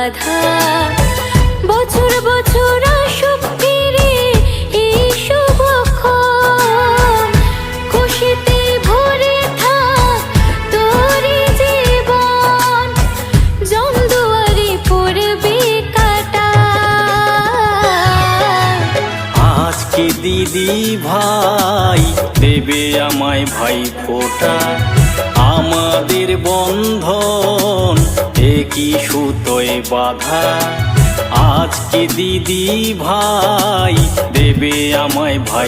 বাধা। বছর বছর আসুক ফিরে এই শুভক্ষণ, খুশিতে ভরে থাক তোরই জীবন, জমদুয়ারি পড়বে কাটা। আজকে দিদি ভাই দেবে আমায় ভাই ফোঁটা, আমাদের বন্ধন একই সুতোয় বাঁধা। আজকে দিদি ভাই দেবে আমায় ভাই